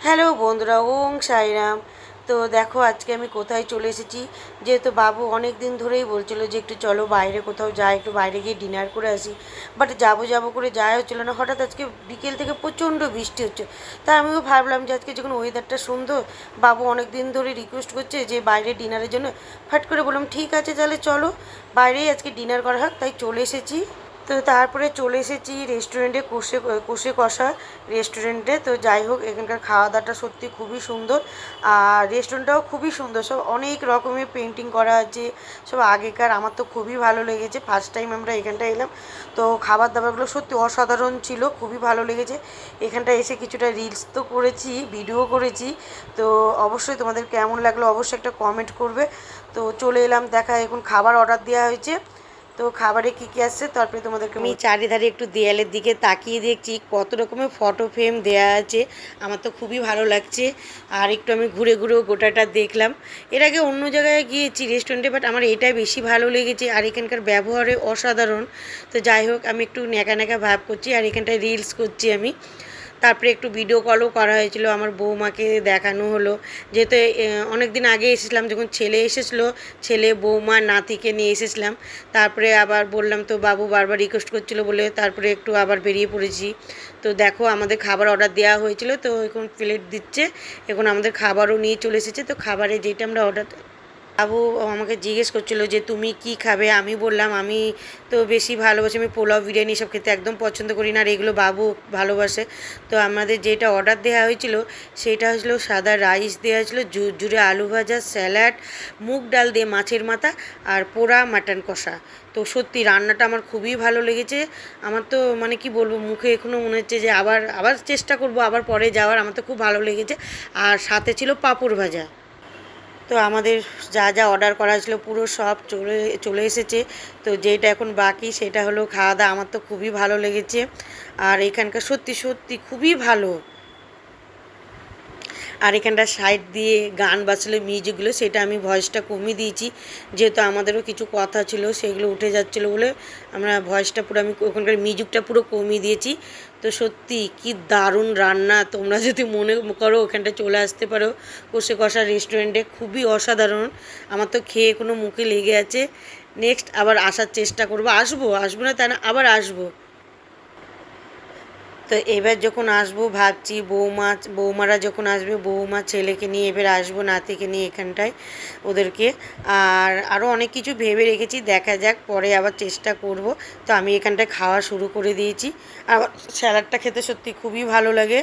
Hello বন্ধুরা, ওং সাইরাম। তো দেখো আজকে আমি কোথায় চলে এসেছি। যেহেতু বাবু অনেক দিন ধরেই বলছিল যে একটু চলো বাইরে কোথাও যাই, একটু বাইরে গিয়ে ডিনার করে আসি। বাট যাবো যাবো করে যাওয়া হচ্ছিলো না। হঠাৎ আজকে বিকেল থেকে প্রচণ্ড বৃষ্টি হচ্ছে। তাই আমিও ভাবলাম যে আজকে যখন ওয়েদারটা সুন্দর, বাবু অনেক দিন ধরে রিকোয়েস্ট করছে যে বাইরে ডিনারের জন্য, ফাট করে বললাম ঠিক আছে তাহলে চলো বাইরেই আজকে ডিনার করা হোক। তাই চলে এসেছি। তো তারপরে চলে এসেছি রেস্টুরেন্টে, কষে কষা রেস্টুরেন্টে। তো যাই হোক, এখানকার খাওয়া দাওয়াটা সত্যি খুবই সুন্দর। আর রেস্টুরেন্টটাও খুবই সুন্দর, সব অনেক রকমের পেন্টিং করা আছে, সব আগেকার। আমার তো খুবই ভালো লেগেছে, ফার্স্ট টাইম আমরা এখানটায় এলাম। তো খাবার দাবারগুলো সত্যি অসাধারণ ছিল, খুবই ভালো লেগেছে। এখানটায় এসে কিছুটা রিলস তো করেছি, ভিডিও করেছি। তো অবশ্যই তোমাদের কেমন লাগলো অবশ্যই একটা কমেন্ট করবে। তো চলে এলাম, দেখা এখন খাবার অর্ডার দেওয়া হয়েছে। তো খাবারে কী কী আসছে তারপরে তোমাদেরকে আমি চারিধারে একটু দেয়ালের দিকে তাকিয়ে দেখছি কত রকমের ফটো ফ্রেম দেয়া আছে। আমার তো খুবই ভালো লাগছে। আর একটু আমি ঘুরে ঘুরেও গোটাটা দেখলাম। এর আগে অন্য জায়গায় গিয়েছি রেস্টুরেন্টে, বাট আমার এটাই বেশি ভালো লেগেছে। আর এখানকার ব্যবহারে অসাধারণ। তো যাই হোক, আমি একটু ন্যাকা ন্যাকা ভাব করছি আর এখানটায় রিলস করছি আমি। তারপরে একটু ভিডিও কলও করা হয়েছিল, আমার বৌমাকে দেখানো হলো। যেহেতু অনেক দিন আগে এসেছিলাম, যখন ছেলে এসেছিলো, ছেলে বৌমা নাতিকে নিয়ে এসেছিলাম। তারপরে আবার বললাম, তো বাবু বারবার রিকোয়েস্ট করছিলো বলে তারপরে একটু আবার বেরিয়ে পড়েছি। তো দেখো আমাদের খাবার অর্ডার দেওয়া হয়েছিল, তো এখন প্লেট দিচ্ছে। এখন আমাদের খাবারও নিয়ে চলে এসেছে। তো খাবারে যেটা আমরা অর্ডার, বাবু আমাকে জিজ্ঞেস করছিলো যে তুমি কি খাবে। আমি বললাম আমি তো বেশি ভালোবাসি, আমি পোলাও বিরিয়ানি সব খেতে একদম পছন্দ করি না, আর এগুলো বাবু ভালোবাসে। তো আমাদের যেটা অর্ডার দেওয়া হয়েছিল সেটা হচ্ছিলো সাদা রাইস দেওয়া হয়েছিলো, জুড়ে আলু ভাজা, স্যালাড, মুগ ডাল দিয়ে মাছের মাথা, আর পোড়া মাটন কষা। তো সত্যি রান্নাটা আমার খুবই ভালো লেগেছে। আমার তো মানে কি বলবো, মুখে এখনও মনে হচ্ছে যে আবার আবার চেষ্টা করব আবার পরে যাওয়ার। আমার তো খুব ভালো লেগেছে। আর সাথে ছিল পাঁপড় ভাজা। তো আমাদের যা যা অর্ডার করা হয়েছিলো পুরো সব চলে চলে এসেছে। তো যেটা এখন বাকি সেটা হলো খাওয়া দাওয়া। আমার তো খুবই ভালো লেগেছে। আর এখানকার সত্যি সত্যি খুবই ভালো। আর এখানটা সাইড দিয়ে গান বাজছিল, মিউজিকগুলো, সেটা আমি ভয়েসটা কমিয়ে দিয়েছি। যেহেতু আমাদেরও কিছু কথা ছিল সেগুলো উঠে যাচ্ছিলো বলে আমরা ভয়েসটা পুরো, আমি ওখানকার মিউজিকটা পুরো কমিয়ে দিয়েছি। তো সত্যি কি দারুণ রান্না, তোমরা যদি মনে করো ওখানটা চলে আসতে পারো কষে কষা রেস্টুরেন্টে, খুবই অসাধারণ। আমার তো খেয়ে কোনো মুখে লেগে আছে। নেক্সট আবার আসার চেষ্টা করবো, আসবো আসবো না তা না, আবার আসবো। তো এবার যখন আসবো ভাবছি বৌমারা যখন আসবে, বৌমা ছেলেকে নিয়ে এবার আসবো, নাতিকে নিয়ে এখানটায় ওদেরকে। আর আরও অনেক কিছু ভেবে রেখেছি, দেখা যাক পরে আবার চেষ্টা করব। তো আমি এখানটায় খাওয়া শুরু করে দিয়েছি। আবার স্যালাডটা খেতে সত্যি খুবই ভালো লাগে।